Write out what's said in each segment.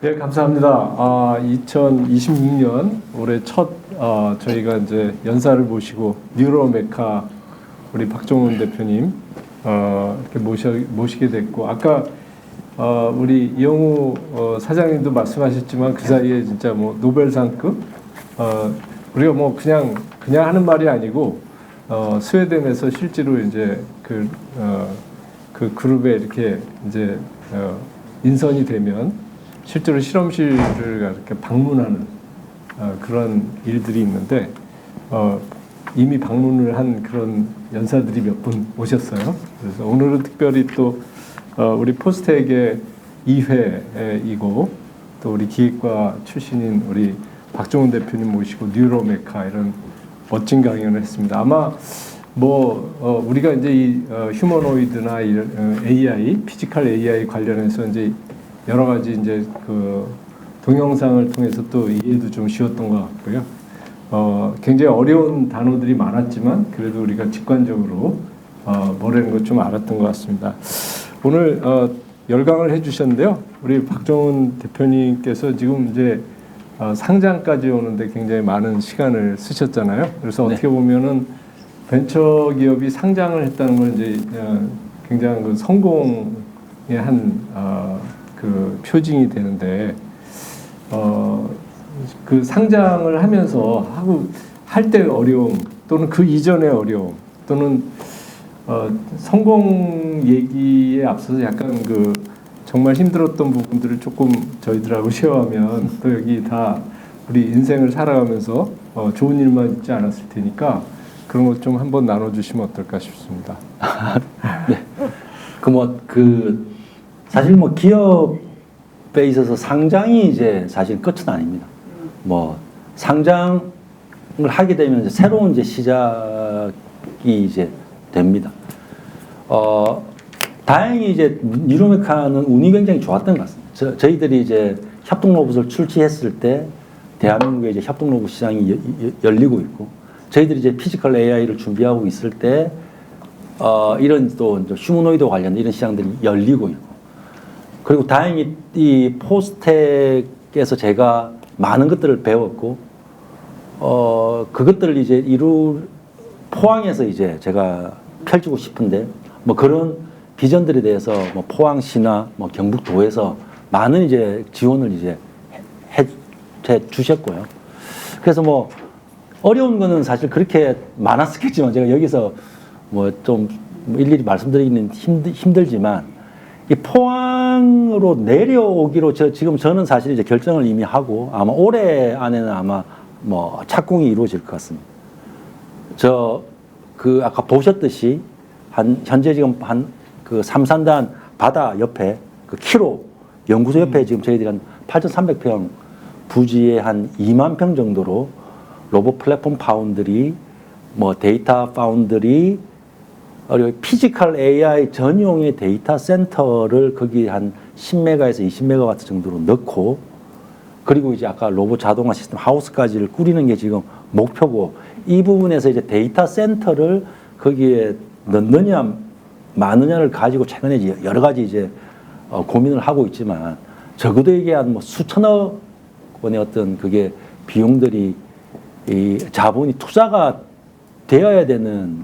네, 감사합니다. 2026년 올해 첫 저희가 이제 연사를 모시고 뉴로메카 우리 박종훈 대표님 이렇게 모시게 됐고 아까 우리 이영우 사장님도 말씀하셨지만 그 사이에 진짜 뭐 노벨상급 우리가 뭐 그냥 하는 말이 아니고 스웨덴에서 실제로 이제 그 그룹에 이렇게 이제 인선이 되면 실제로 실험실을 이렇게 방문하는 그런 일들이 있는데 이미 방문을 한 그런 연사들이 몇 분 오셨어요. 그래서 오늘은 특별히 또 우리 포스텍의 2회이고 또 우리 기획과 출신인 우리 박종훈 대표님 모시고 뉴로메카 이런 멋진 강연을 했습니다. 아마 뭐 우리가 이제 이 휴머노이드나 이런 AI, 피지컬 AI 관련해서 이제 여러 가지 이제 그 동영상을 통해서 또 이해도 좀 쉬웠던 것 같고요. 굉장히 어려운 단어들이 많았지만 그래도 우리가 직관적으로 뭐라는 걸 좀 알았던 것 같습니다. 오늘 열강을 해주셨는데요. 우리 박종훈 대표님께서 지금 이제 상장까지 오는데 굉장히 많은 시간을 쓰셨잖아요. 그래서 네. 어떻게 보면은 벤처 기업이 상장을 했다는 건 이제 굉장한 그 성공의 한 그 표징이 되는데 그 상장을 하면서 할 때 어려움 또는 그 이전의 어려움 또는 성공 얘기에 앞서서 약간 그 정말 힘들었던 부분들을 조금 저희들하고 쉐어하면 또 여기 다 우리 인생을 살아가면서 좋은 일만 있지 않았을 테니까 그런 것 좀 한번 나눠주시면 어떨까 싶습니다. 네. 사실 기업에 있어서 상장이 이제 사실 끝은 아닙니다. 상장을 하게 되면 이제 새로운 이제 시작이 이제 됩니다. 다행히 이제 뉴로메카는 운이 굉장히 좋았던 것 같습니다. 저희들이 이제 협동 로봇을 출시했을 때 대한민국에 이제 협동 로봇 시장이 열리고 있고 저희들이 이제 피지컬 AI를 준비하고 있을 때 이런 또 휴머노이드 관련된 이런 시장들이 열리고 있고 그리고 다행히 이 포스텍에서 제가 많은 것들을 배웠고 그것들을 이제 포항에서 이제 제가 펼치고 싶은데 그런 비전들에 대해서 포항시나 경북도에서 많은 이제 지원을 이제 해 주셨고요. 그래서 어려운 거는 사실 그렇게 많았겠지만 제가 여기서 좀 일일이 말씀드리기는 힘들지만 이 포항으로 내려오기로 지금 저는 사실 이제 결정을 이미 하고 아마 올해 안에는 아마 착공이 이루어질 것 같습니다. 아까 보셨듯이 현재 지금 그 삼산단 바다 옆에 그 키로 연구소 옆에 지금 저희들이 한 8,300평 부지에 한 2만 평 정도로 로봇 플랫폼 파운드리, 데이터 파운드리, 그리고 피지컬 AI 전용의 데이터 센터를 거기 한 10메가에서 20메가와트 정도로 넣고 그리고 이제 아까 로봇 자동화 시스템 하우스까지를 꾸리는 게 지금 목표고 이 부분에서 이제 데이터 센터를 거기에 넣느냐 마느냐를 가지고 최근에 이제 여러 가지 이제 고민을 하고 있지만 적어도 이게 한 수천억 원의 어떤 그게 비용들이 이 자본이 투자가 되어야 되는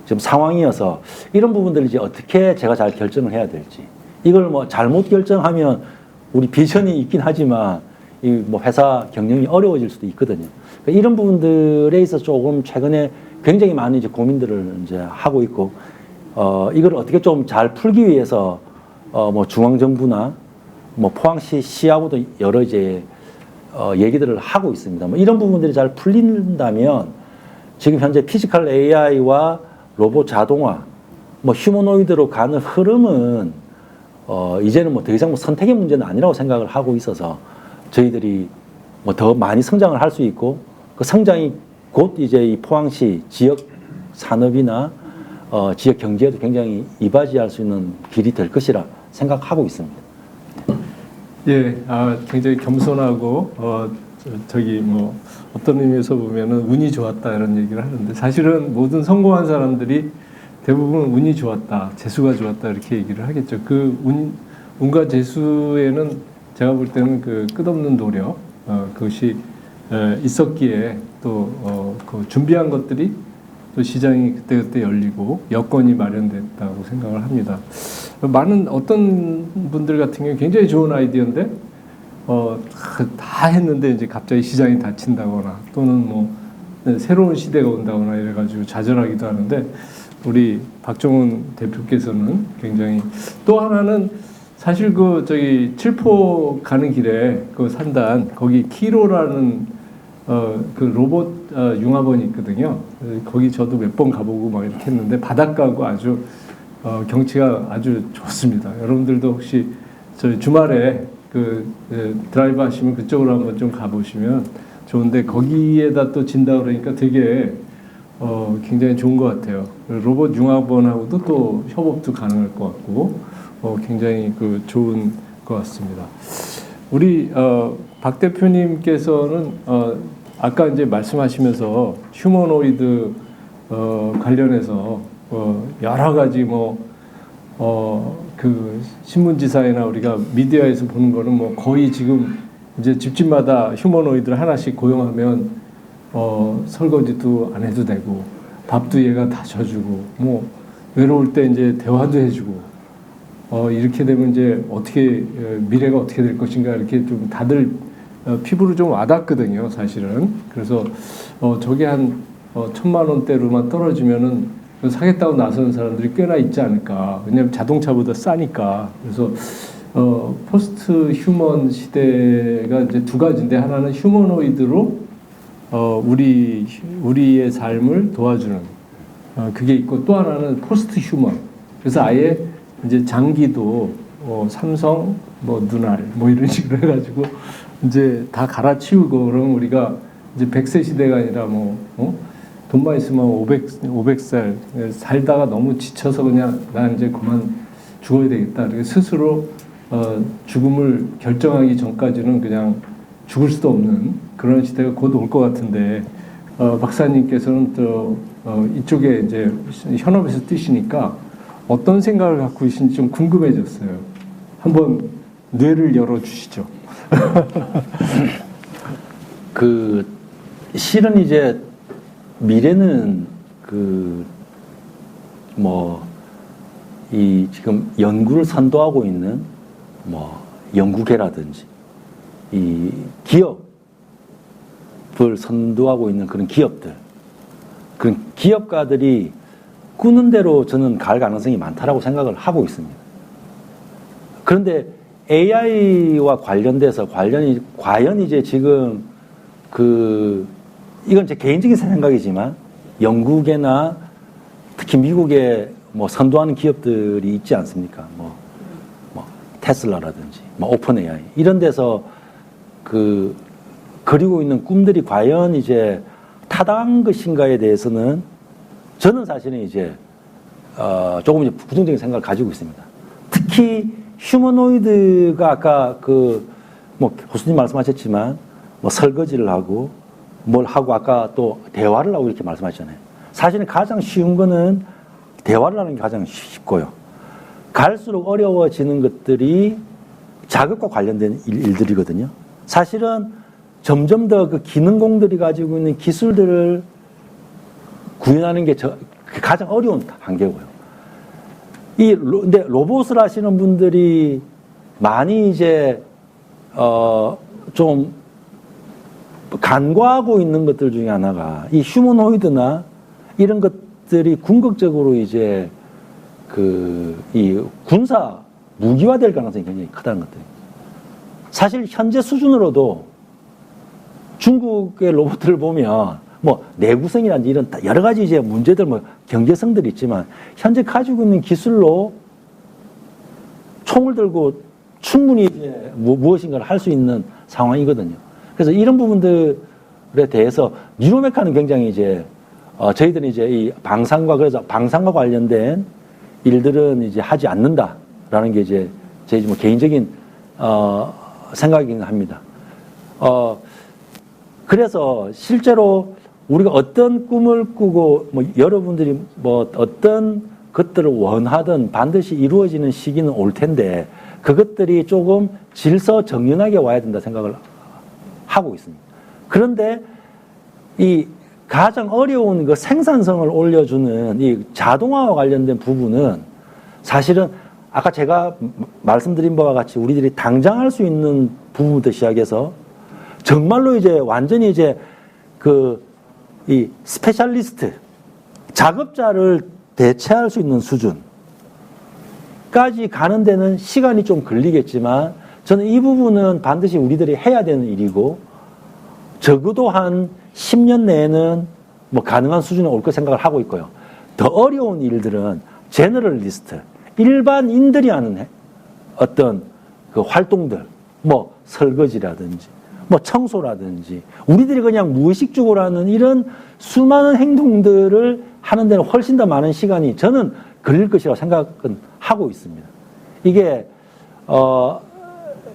지금 상황이어서 이런 부분들을 이제 어떻게 제가 잘 결정을 해야 될지 이걸 잘못 결정하면 우리 비전이 있긴 하지만 이 회사 경영이 어려워질 수도 있거든요. 그러니까 이런 부분들에 있어서 조금 최근에 굉장히 많은 이제 고민들을 이제 하고 있고 이걸 어떻게 좀 잘 풀기 위해서 중앙정부나 포항시 시하고도 여러 이제 얘기들을 하고 있습니다. 이런 부분들이 잘 풀린다면 지금 현재 피지컬 AI와 로봇 자동화, 휴머노이드로 가는 흐름은 이제는 더 이상 선택의 문제는 아니라고 생각을 하고 있어서 저희들이 더 많이 성장을 할 수 있고 그 성장이 곧 이제 이 포항시 지역 산업이나 지역 경제에도 굉장히 이바지할 수 있는 길이 될 것이라 생각하고 있습니다. 예, 굉장히 겸손하고 어떤 의미에서 보면은 운이 좋았다 이런 얘기를 하는데 사실은 모든 성공한 사람들이 대부분 운이 좋았다, 재수가 좋았다 이렇게 얘기를 하겠죠. 그 운과 재수에는 제가 볼 때는 그 끝없는 노력 그것이 있었기에 또 그 준비한 것들이 또 시장이 그때그때 열리고 여건이 마련됐다고 생각을 합니다. 많은 어떤 분들 같은 경우 굉장히 좋은 아이디어인데 다 했는데 이제 갑자기 시장이 닫힌다거나 또는 뭐 새로운 시대가 온다거나 이래가지고 좌절하기도 하는데 우리 박종훈 대표께서는 굉장히 또 하나는 사실 그 저기 칠포 가는 길에 그 산단 거기 키로라는 그 로봇 융합원이 있거든요. 거기 저도 몇 번 가보고 막 이렇게 했는데 바닷가고 아주 경치가 아주 좋습니다. 여러분들도 혹시 저희 주말에 그 드라이브 하시면 그쪽으로 한번 좀 가보시면 좋은데 거기에다 또 진다 그러니까 되게 굉장히 좋은 것 같아요. 로봇 융합원하고도 또 협업도 가능할 것 같고 굉장히 그 좋은 것 같습니다. 우리 박 대표님께서는 아까 이제 말씀하시면서 휴머노이드 관련해서 여러 가지 그 신문지사나 우리가 미디어에서 보는 거는 뭐 거의 지금 이제 집집마다 휴머노이드를 하나씩 고용하면 설거지도 안 해도 되고 밥도 얘가 다 져주고 뭐 외로울 때 이제 대화도 해주고 이렇게 되면 이제 어떻게 미래가 어떻게 될 것인가 이렇게 좀 다들 피부로 좀 와닿거든요, 사실은. 그래서 저게 한 1,000만 원대로만 떨어지면은 사겠다고 나서는 사람들이 꽤나 있지 않을까. 왜냐하면 자동차보다 싸니까. 그래서 포스트 휴먼 시대가 이제 두 가지인데 하나는 휴머노이드로 우리의 삶을 도와주는 그게 있고 또 하나는 포스트 휴먼. 그래서 아예 이제 장기도 삼성 뭐 눈알 뭐 이런 식으로 해가지고 이제 다 갈아치우고 그러면 우리가 이제 100세 시대가 아니라 돈만 있으면 500살 살다가 너무 지쳐서 그냥 나 이제 그만 죽어야 되겠다. 이렇게 스스로 죽음을 결정하기 전까지는 그냥 죽을 수도 없는 그런 시대가 곧 올 것 같은데 박사님께서는 또 이쪽에 이제 현업에서 뛰시니까 어떤 생각을 갖고 계신지 좀 궁금해졌어요. 한번 뇌를 열어주시죠. 그 실은 이제 미래는 그 뭐 이 지금 연구를 선도하고 있는 뭐 연구계라든지 이 기업을 선도하고 있는 그런 기업들, 그런 기업가들이 꾸는 대로 저는 갈 가능성이 많다라고 생각을 하고 있습니다. 그런데 AI와 관련돼서 과연 이제 지금 이건 제 개인적인 생각이지만 영국이나 특히 미국에 뭐 선도하는 기업들이 있지 않습니까? 뭐 테슬라라든지 오픈 AI 이런 데서 그리고 있는 꿈들이 과연 이제 타당한 것인가에 대해서는 저는 사실은 이제 조금 이제 부정적인 생각을 가지고 있습니다. 특히 휴머노이드가 아까 교수님 말씀하셨지만 설거지를 하고 뭘 하고 아까 또 대화를 하고 이렇게 말씀하셨잖아요. 사실은 가장 쉬운 거는 대화를 하는 게 가장 쉽고요. 갈수록 어려워지는 것들이 자극과 관련된 일들이거든요. 사실은 점점 더 그 기능공들이 가지고 있는 기술들을 구현하는 게 가장 어려운 단계고요. 근데 로봇을 하시는 분들이 많이 이제, 좀 간과하고 있는 것들 중에 하나가 이 휴머노이드나 이런 것들이 궁극적으로 이제 이 군사 무기화될 가능성이 굉장히 크다는 것들입니다. 사실 현재 수준으로도 중국의 로봇들을 보면 내구성이라든지 이런 여러 가지 이제 문제들 경제성들이 있지만 현재 가지고 있는 기술로 총을 들고 충분히 이제 무엇인가를 할 수 있는 상황이거든요. 그래서 이런 부분들에 대해서 뉴로메카는 굉장히 이제 저희들은 이제 이 그래서 방산과 관련된 일들은 이제 하지 않는다라는 게 이제 제 개인적인 생각이긴 합니다. 그래서 실제로 우리가 어떤 꿈을 꾸고 여러분들이 어떤 그것들을 원하든 반드시 이루어지는 시기는 올 텐데 그것들이 조금 질서정연하게 와야 된다 생각을 하고 있습니다. 그런데 이 가장 어려운 그 생산성을 올려주는 이 자동화와 관련된 부분은 사실은 아까 제가 말씀드린 바와 같이 우리들이 당장 할 수 있는 부분부터 시작해서 정말로 이제 완전히 이제 이 스페셜리스트 작업자를 대체할 수 있는 수준까지 가는 데는 시간이 좀 걸리겠지만 저는 이 부분은 반드시 우리들이 해야 되는 일이고 적어도 한 10년 내에는 뭐 가능한 수준에 올 거 생각을 하고 있고요. 더 어려운 일들은 제너럴리스트, 일반인들이 하는 어떤 그 활동들, 뭐 설거지라든지, 뭐 청소라든지, 우리들이 그냥 무의식적으로 하는 이런 수많은 행동들을 하는 데는 훨씬 더 많은 시간이 저는 걸릴 것이라고 생각은 하고 있습니다. 이게,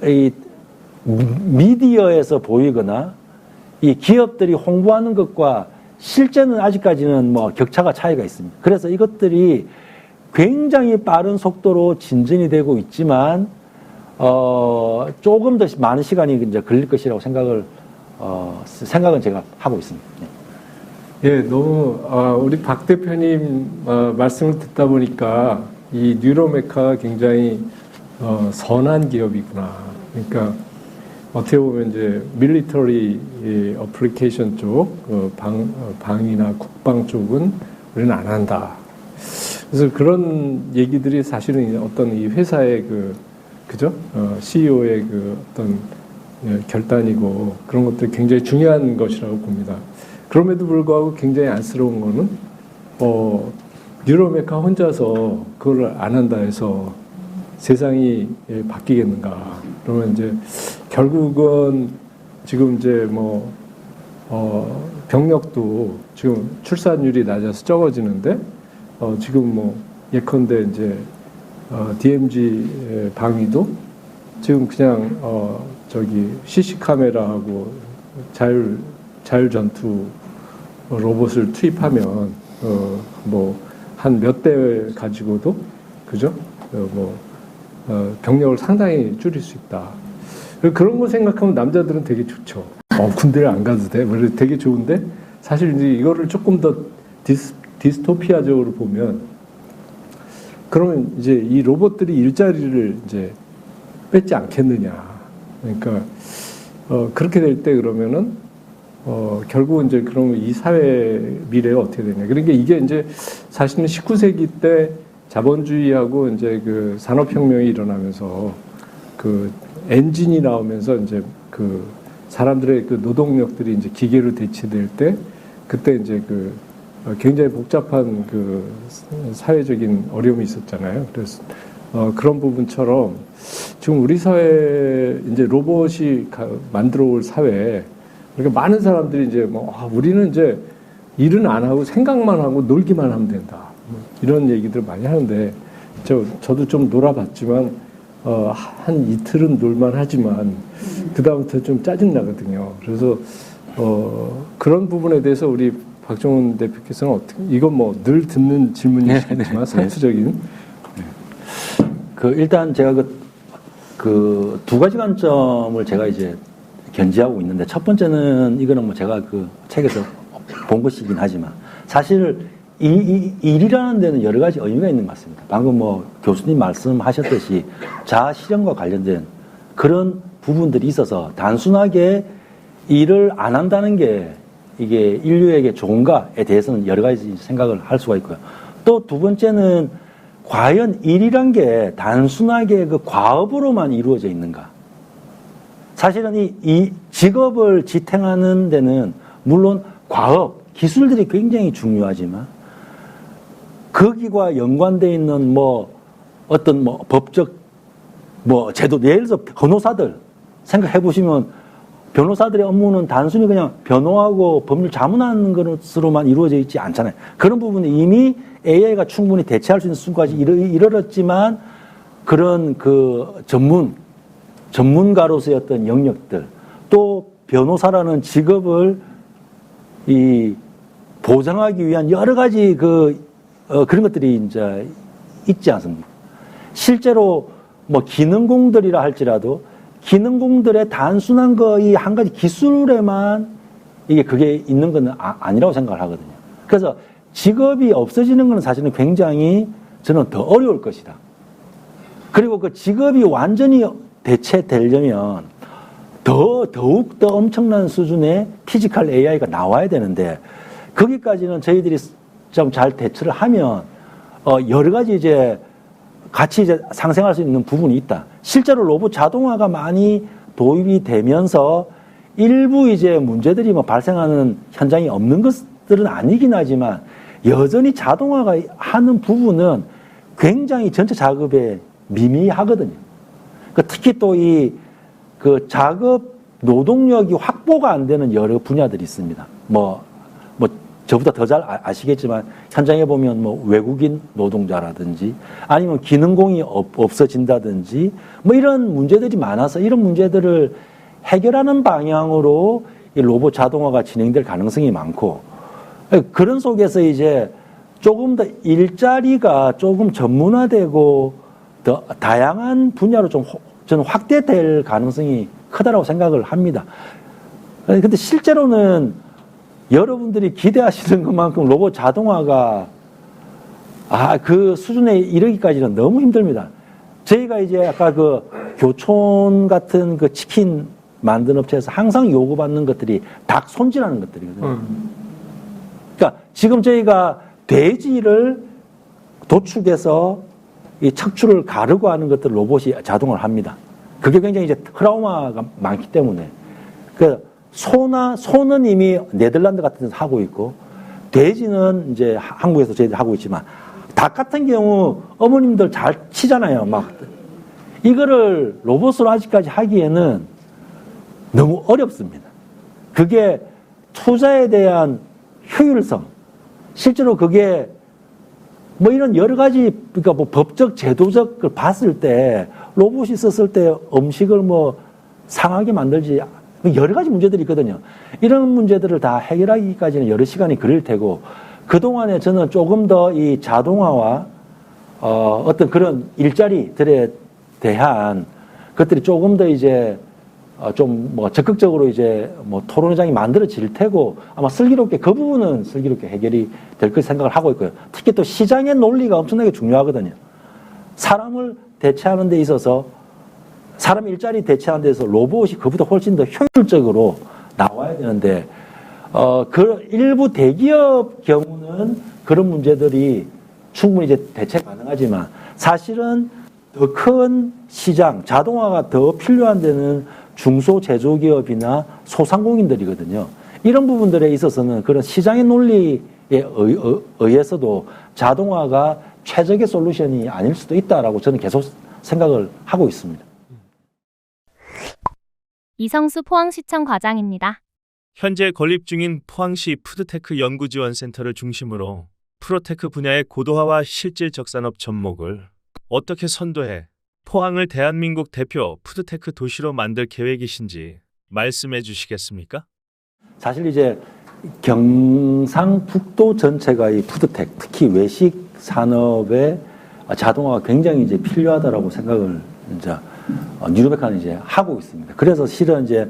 이 미디어에서 보이거나 이 기업들이 홍보하는 것과 실제는 아직까지는 뭐 격차가 차이가 있습니다. 그래서 이것들이 굉장히 빠른 속도로 진전이 되고 있지만 조금 더 많은 시간이 이제 걸릴 것이라고 생각은 제가 하고 있습니다. 예, 너무 우리 박 대표님 말씀을 듣다 보니까 이 뉴로메카가 굉장히 선한 기업이구나. 그러니까 어떻게 보면 이제 밀리터리 어플리케이션 쪽 방이나 국방 쪽은 우리는 안 한다. 그래서 그런 얘기들이 사실은 어떤 이 회사의 그죠? CEO의 그 어떤 결단이고 그런 것들이 굉장히 중요한 것이라고 봅니다. 그럼에도 불구하고 굉장히 안쓰러운 거는 뉴로메카 혼자서 그걸 안 한다 해서 세상이 바뀌겠는가? 그러면 이제 결국은 지금 이제 병력도 지금 출산율이 낮아서 적어지는데 지금 뭐 예컨대 이제 DMZ 방위도 지금 그냥 CC 카메라하고 자율 전투 로봇을 투입하면 뭐 한 몇 대 가지고도 그죠? 병력을 상당히 줄일 수 있다. 그런 거 생각하면 남자들은 되게 좋죠. 군대를 안 가도 돼. 되게 좋은데 사실 이제 이거를 조금 더 디스토피아적으로 보면 그러면 이제 이 로봇들이 일자리를 이제 뺏지 않겠느냐. 그러니까 그렇게 될 때 그러면은 결국은 이제 그러면 이 사회 미래가 어떻게 되냐. 그러니까 이게 이제 사실은 19세기 때 자본주의하고 이제 그 산업혁명이 일어나면서 그 엔진이 나오면서 이제 그 사람들의 그 노동력들이 이제 기계로 대체될 때 그때 이제 그 굉장히 복잡한 그 사회적인 어려움이 있었잖아요. 그래서 그런 부분처럼 지금 우리 사회 이제 로봇이 만들어 올 사회 그러니까 많은 사람들이 이제 우리는 이제 일은 안 하고 생각만 하고 놀기만 하면 된다. 이런 얘기들을 많이 하는데 저도 좀 놀아봤지만 한 이틀은 놀만 하지만 그 다음부터 좀 짜증 나거든요. 그래서 그런 부분에 대해서 우리 박종훈 대표께서는 어떻게 이건 뭐 늘 듣는 질문이시겠지만 선수적인 일단 제가 그 두 가지 관점을 제가 이제 견지하고 있는데 첫 번째는 이거는 뭐 제가 그 책에서 본 것이긴 하지만 사실 일이라는 데는 여러 가지 의미가 있는 것 같습니다. 방금 뭐 교수님 말씀하셨듯이 자아 실현과 관련된 그런 부분들이 있어서 단순하게 일을 안 한다는 게 이게 인류에게 좋은가에 대해서는 여러 가지 생각을 할 수가 있고요. 또 두 번째는 과연 일이란 게 단순하게 그 과업으로만 이루어져 있는가? 사실은 이 직업을 지탱하는 데는 물론 과업, 기술들이 굉장히 중요하지만 거기와 연관되어 있는 어떤 법적 제도, 예를 들어서 변호사들 생각해 보시면 변호사들의 업무는 단순히 그냥 변호하고 법률 자문하는 것으로만 이루어져 있지 않잖아요. 그런 부분은 이미 AI가 충분히 대체할 수 있는 수준까지 이르렀지만 그런 그 전문가로서의 어떤 영역들 또 변호사라는 직업을 보장하기 위한 여러 가지 그 그런 것들이 이제 있지 않습니까? 실제로 뭐 기능공들이라 할지라도 기능공들의 단순한 거의 한 가지 기술에만 그게 있는 건 아니라고 생각을 하거든요. 그래서 직업이 없어지는 건 사실은 굉장히 저는 더 어려울 것이다. 그리고 그 직업이 완전히 대체되려면 더욱더 엄청난 수준의 피지컬 AI가 나와야 되는데 거기까지는 저희들이 좀 잘 대처를 하면 여러 가지 이제 같이 이제 상생할 수 있는 부분이 있다. 실제로 로봇 자동화가 많이 도입이 되면서 일부 이제 문제들이 뭐 발생하는 현장이 없는 것들은 아니긴 하지만 여전히 자동화가 하는 부분은 굉장히 전체 작업에 미미하거든요. 특히 또 그 작업 노동력이 확보가 안 되는 여러 분야들이 있습니다. 저보다 더 잘 아시겠지만 현장에 보면 뭐 외국인 노동자라든지 아니면 기능공이 없어진다든지 뭐 이런 문제들이 많아서 이런 문제들을 해결하는 방향으로 이 로봇 자동화가 진행될 가능성이 많고 그런 속에서 이제 조금 더 일자리가 조금 전문화되고 더 다양한 분야로 좀 저는 확대될 가능성이 크다라고 생각을 합니다. 근데 실제로는 여러분들이 기대하시는 것만큼 로봇 자동화가 그 수준에 이르기까지는 너무 힘듭니다. 저희가 이제 아까 그 교촌 같은 그 치킨 만든 업체에서 항상 요구받는 것들이 닭 손질하는 것들이거든요. 그러니까 지금 저희가 돼지를 도축해서 이 척추를 가르고 하는 것들 로봇이 자동화를 합니다. 그게 굉장히 이제 트라우마가 많기 때문에. 소는 이미 네덜란드 같은 데서 하고 있고, 돼지는 이제 한국에서 저희들 하고 있지만, 닭 같은 경우 어머님들 잘 치잖아요. 이거를 로봇으로 아직까지 하기에는 너무 어렵습니다. 그게 투자에 대한 효율성, 실제로 그게 뭐 이런 여러 가지, 그러니까 뭐 법적, 제도적 걸 봤을 때 로봇이 썼을 때 음식을 뭐 상하게 만들지 여러 가지 문제들이 있거든요. 이런 문제들을 다 해결하기까지는 여러 시간이 걸릴 테고, 그동안에 저는 조금 더 이 자동화와 어떤 그런 일자리들에 대한 것들이 조금 더 이제 좀 뭐 적극적으로 이제 뭐 토론회장이 만들어질 테고 아마 슬기롭게 그 부분은 슬기롭게 해결이 될 것 생각을 하고 있고요. 특히 또 시장의 논리가 엄청나게 중요하거든요. 사람을 대체하는 데 있어서 사람 일자리 대체하는 데서 로봇이 그보다 훨씬 더 효율적으로 나와야 되는데 그 일부 대기업 경우는 그런 문제들이 충분히 이제 대체 가능하지만 사실은 더 큰 시장, 자동화가 더 필요한 데는 중소제조기업이나 소상공인들이거든요. 이런 부분들에 있어서는 그런 시장의 논리에 의해서도 자동화가 최적의 솔루션이 아닐 수도 있다라고 저는 계속 생각을 하고 있습니다. 이성수 포항시청 과장입니다. 현재 건립 중인 포항시 푸드테크 연구지원센터를 중심으로 프로테크 분야의 고도화와 실질적 산업 접목을 어떻게 선도해 포항을 대한민국 대표 푸드테크 도시로 만들 계획이신지 말씀해 주시겠습니까? 사실 이제 경상북도 전체가 이 푸드테크, 특히 외식 산업의 자동화가 굉장히 이제 필요하다라고 생각을 이제 뉴로메카는 이제 하고 있습니다. 그래서 실은 이제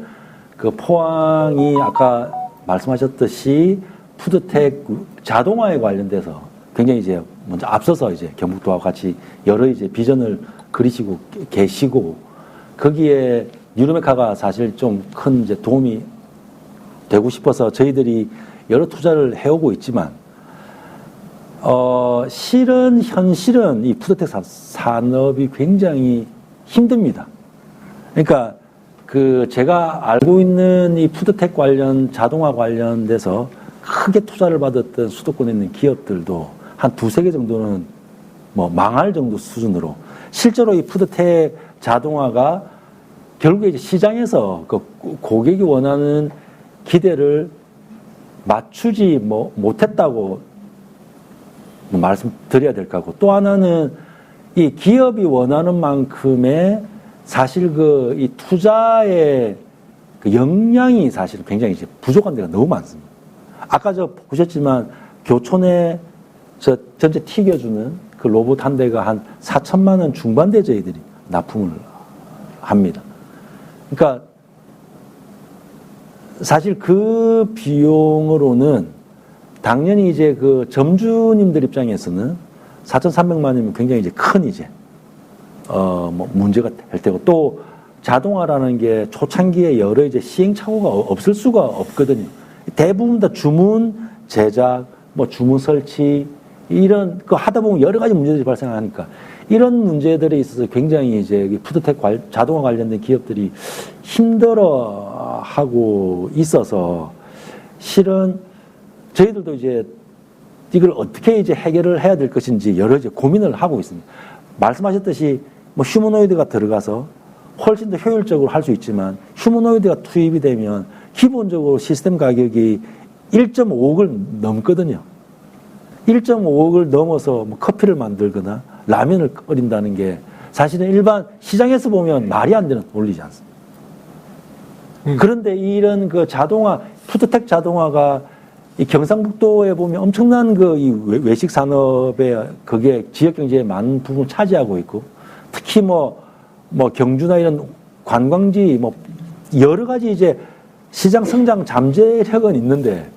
그 포항이 아까 말씀하셨듯이 푸드테크 자동화에 관련돼서 굉장히 이제 먼저 앞서서 이제 경북도와 같이 여러 이제 비전을 그리시고 계시고 거기에 뉴로메카가 사실 좀 큰 이제 도움이 되고 싶어서 저희들이 여러 투자를 해오고 있지만 현실은 이 푸드테크 산업이 굉장히 힘듭니다. 그러니까 제가 알고 있는 이 푸드테크 관련 자동화 관련돼서 크게 투자를 받았던 수도권에 있는 기업들도 한 두세 개 정도는 뭐 망할 정도 수준으로 실제로 이 푸드테크 자동화가 결국에 이제 시장에서 그 고객이 원하는 기대를 맞추지 못했다고 말씀드려야 될 것 같고 또 하나는 이 기업이 원하는 만큼의 사실 이 투자의 그 역량이 사실 굉장히 이제 부족한 데가 너무 많습니다. 아까 보셨지만 교촌에 저 전체 튀겨주는 그 로봇 한 대가 한 4천만 원 중반대 저희들이 납품을 합니다. 그러니까 사실 그 비용으로는 당연히 이제 그 점주님들 입장에서는 4,300만 원이면 굉장히 이제 큰 이제 뭐 문제가 될 테고, 또 자동화라는 게 초창기에 여러 이제 시행착오가 없을 수가 없거든요. 대부분 다 주문 제작, 뭐 주문 설치 이런 거 하다 보면 여러 가지 문제들이 발생하니까 이런 문제들에 있어서 굉장히 이제 푸드텍 자동화 관련된 기업들이 힘들어하고 있어서 실은 저희들도 이제 이걸 어떻게 이제 해결을 해야 될 것인지 여러 이제 고민을 하고 있습니다. 말씀하셨듯이 뭐 휴머노이드가 들어가서 훨씬 더 효율적으로 할 수 있지만 휴머노이드가 투입이 되면 기본적으로 시스템 가격이 1.5억을 넘거든요. 1.5억을 넘어서 뭐 커피를 만들거나 라면을 끓인다는 게 사실은 일반 시장에서 보면 말이 안 되는 논리지 않습니까? 그런데 이런 그 자동화, 푸드텍 자동화가 이 경상북도에 보면 엄청난 그 이 외식 산업에 그게 지역 경제에 많은 부분을 차지하고 있고, 특히 뭐 경주나 이런 관광지 뭐 여러 가지 이제 시장 성장 잠재력은 있는데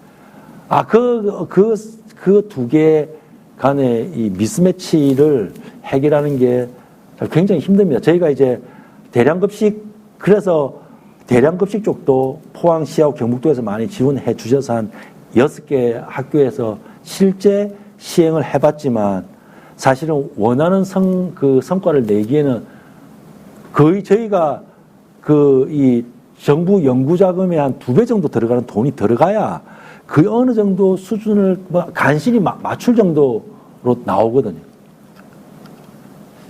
그 두 개 간의 이 미스매치를 해결하는 게 굉장히 힘듭니다. 저희가 이제 그래서 대량급식 쪽도 포항시하고 경북도에서 많이 지원해 주셔서 한 6개 학교에서 실제 시행을 해봤지만 사실은 원하는 그 성과를 내기에는 거의 저희가 이 정부 연구자금의 한 2배 정도 들어가는 돈이 들어가야 그 어느 정도 수준을 간신히 맞출 정도로 나오거든요.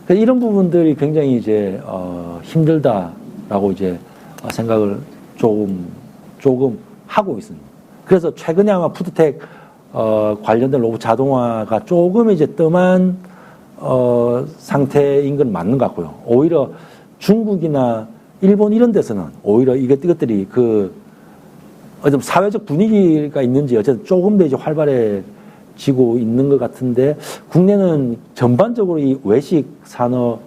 그래서 이런 부분들이 굉장히 이제 힘들다라고 이제 생각을 조금 하고 있습니다. 그래서 최근에 아마 푸드텍 관련된 로봇 자동화가 조금 이제 뜸한 상태인 건 맞는 것 같고요. 오히려 중국이나 일본 이런 데서는 오히려 이것들이 어떤 사회적 분위기가 있는지 어쨌든 조금 더 이제 활발해지고 있는 것 같은데, 국내는 전반적으로 이 외식 산업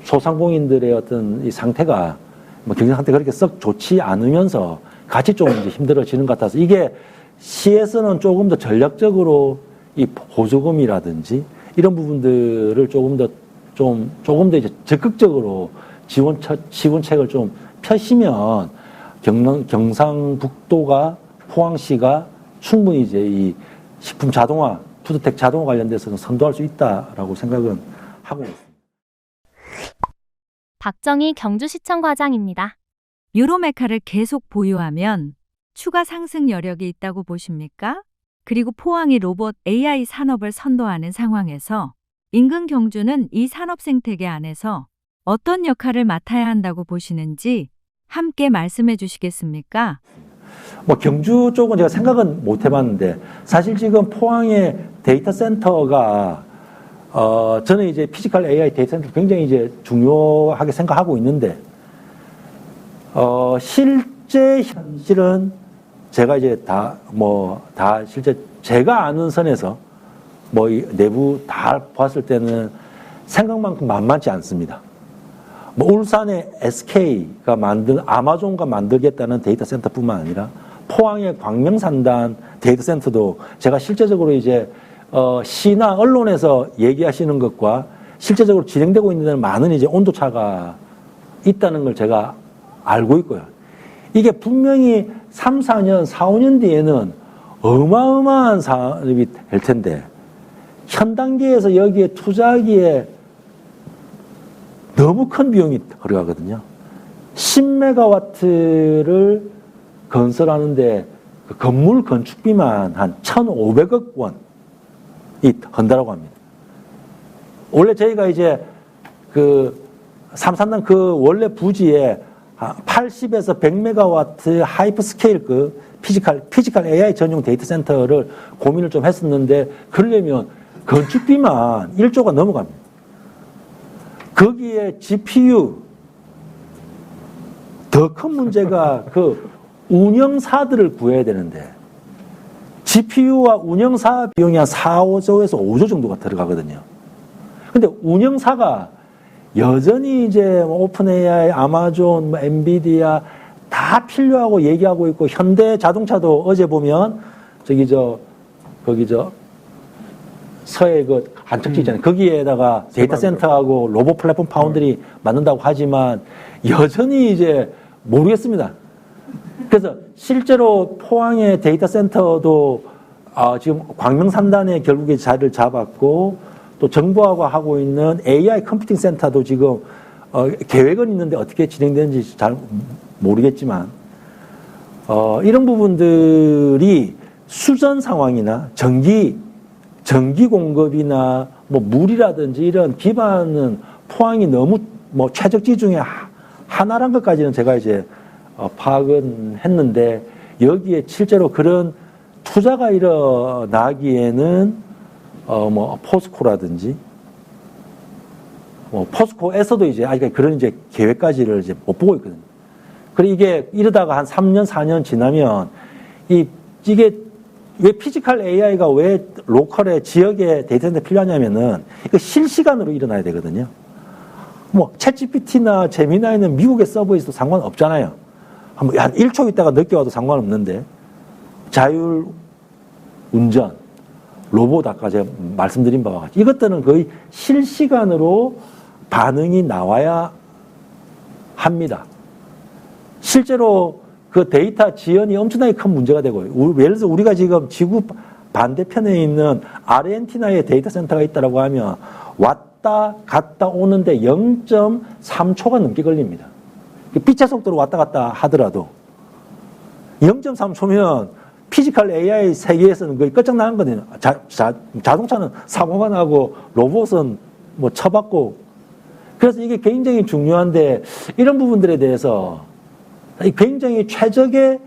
소상공인들의 어떤 이 상태가 뭐 경제 상태가 그렇게 썩 좋지 않으면서 같이 좀 이제 힘들어지는 것 같아서 이게 시에서는 조금 더 전략적으로 이 보조금이라든지 이런 부분들을 조금 더 이제 적극적으로 지원책을 좀 펴시면 경상북도가 포항시가 충분히 이제 이 식품 자동화, 푸드텍 자동화 관련돼서는 선도할 수 있다라고 생각은 하고 있습니다. 박정희 경주시청 과장입니다. 유로메카를 계속 보유하면 추가 상승 여력이 있다고 보십니까? 그리고 포항이 로봇 AI 산업을 선도하는 상황에서 인근 경주는 이 산업 생태계 안에서 어떤 역할을 맡아야 한다고 보시는지 함께 말씀해 주시겠습니까? 뭐 경주 쪽은 제가 생각은 못 해봤는데 사실 지금 포항의 데이터 센터가 저는 이제 피지컬 AI 데이터 센터 굉장히 이제 중요하게 생각하고 있는데 실제 현실은 제가 이제 다 실제 제가 아는 선에서 이 내부 다 봤을 때는 생각만큼 만만치 않습니다. 울산의 SK가 아마존과 만들겠다는 데이터 센터뿐만 아니라 포항의 광명산단 데이터 센터도 제가 실제적으로 이제 시나 언론에서 얘기하시는 것과 실제적으로 진행되고 있는 데는 많은 이제 온도차가 있다는 걸 제가 알고 있고요. 이게 분명히 3, 4년, 4, 5년 뒤에는 어마어마한 산업이 될 텐데 현 단계에서 여기에 투자하기에 너무 큰 비용이 들어가거든요. 10메가와트를 건설하는데 그 건물 건축비만 한 1,500억 원이 든다라고 합니다. 원래 저희가 이제 삼산단 원래 부지에 80에서 100메가와트 하이퍼스케일 피지컬 AI 전용 데이터 센터를 고민을 좀 했었는데 그러려면 건축비만 1조가 넘어갑니다. 거기에 GPU 더 큰 문제가 운영사들을 구해야 되는데 GPU와 운영사 비용이 한 4, 5조에서 5조 정도가 들어가거든요. 근데 운영사가 여전히 이제 오픈 AI, 아마존, 엔비디아 다 필요하고 얘기하고 있고, 현대 자동차도 어제 보면 거기 서해 그 한척지 있잖아요. 거기에다가 데이터 센터하고 로봇 플랫폼 파운드리 만든다고 하지만 여전히 이제 모르겠습니다. 그래서 실제로 포항의 데이터 센터도 지금 광명산단에 결국에 자리를 잡았고, 또 정부하고 하고 있는 AI 컴퓨팅 센터도 지금 계획은 있는데 어떻게 진행되는지 잘 모르겠지만, 이런 부분들이 수전 상황이나 전기 공급이나 뭐 물이라든지 이런 기반은 포항이 너무 뭐 최적지 중에 하나란 것까지는 제가 이제 파악은 했는데, 여기에 실제로 그런 투자가 일어나기에는 뭐 포스코라든지 뭐 포스코에서도 이제 아직 그런 이제 계획까지를 이제 못 보고 있거든요. 그리고 이게 이러다가 한 3년 4년 지나면 이게 왜 피지컬 AI가 왜 로컬의 지역의 데이터 센터 필요하냐면은 이거 실시간으로 일어나야 되거든요. 뭐 챗GPT나 제미나이는 미국의 서버에 있어도 상관없잖아요. 한 1초 있다가 늦게 와도 상관없는데, 자율 운전, 로봇 아까 제가 말씀드린 바와 같이 이것들은 거의 실시간으로 반응이 나와야 합니다. 실제로 그 데이터 지연이 엄청나게 큰 문제가 되고요. 예를 들어서 우리가 지금 지구 반대편에 있는 아르헨티나에 데이터 센터가 있다고 하면 왔다 갔다 오는데 0.3초가 넘게 걸립니다. 빛의 속도로 왔다 갔다 하더라도 0.3초면 피지컬 AI 세계에서는 거의 끝장나는 거거든요. 자동차는 사고가 나고 로봇은 뭐 처박고. 그래서 이게 굉장히 중요한데, 이런 부분들에 대해서 굉장히 최적의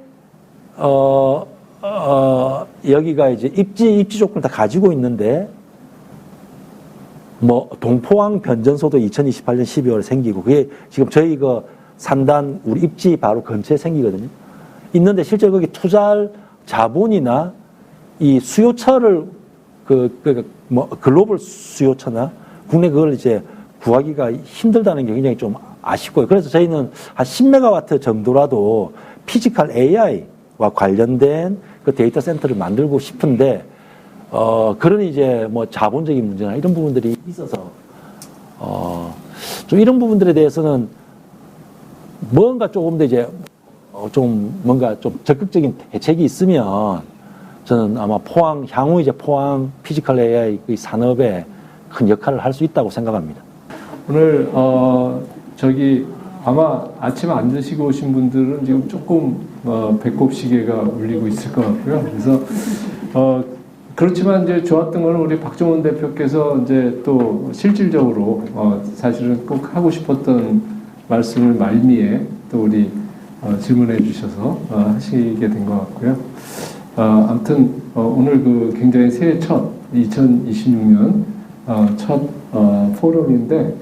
여기가 이제 입지 조건을 다 가지고 있는데, 뭐 동포항 변전소도 2028년 12월에 생기고, 그게 지금 저희 그 산단 우리 입지 바로 근처에 생기거든요. 있는데 실제 거기 투자할 자본이나 이 수요처를 뭐 글로벌 수요처나 국내 그걸 이제 구하기가 힘들다는 게 굉장히 좀 아쉽고요. 그래서 저희는 한 10메가와트 정도라도 피지컬 AI와 관련된 그 데이터 센터를 만들고 싶은데, 그런 이제 뭐 자본적인 문제나 이런 부분들이 있어서, 좀 이런 부분들에 대해서는 뭔가 조금 더 이제 좀 뭔가 좀 적극적인 대책이 있으면 저는 아마 향후 이제 포항 피지컬 AI 산업에 큰 역할을 할 수 있다고 생각합니다. 오늘 아마 아침 안 드시고 오신 분들은 지금 조금 배꼽 시계가 울리고 있을 것 같고요. 그래서 그렇지만 이제 좋았던 거는 우리 박종원 대표께서 이제 또 실질적으로 사실은 꼭 하고 싶었던 말씀을 말미에 또 우리 질문해 주셔서 하시게 된 것 같고요. 아무튼 오늘 그 굉장히 새해 첫 2026년 첫 포럼인데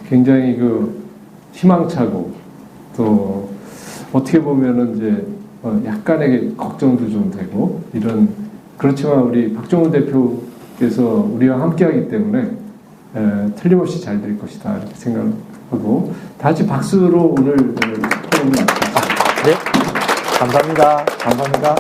굉장히 그 희망차고 또 어떻게 보면은 이제 약간의 걱정도 좀 되고 이런, 그렇지만 우리 박종훈 대표께서 우리와 함께하기 때문에 틀림없이 잘 될 것이다 이렇게 생각하고, 다 같이 박수로 오늘 포럼을 마치겠습니다. 네, 감사합니다. 감사합니다.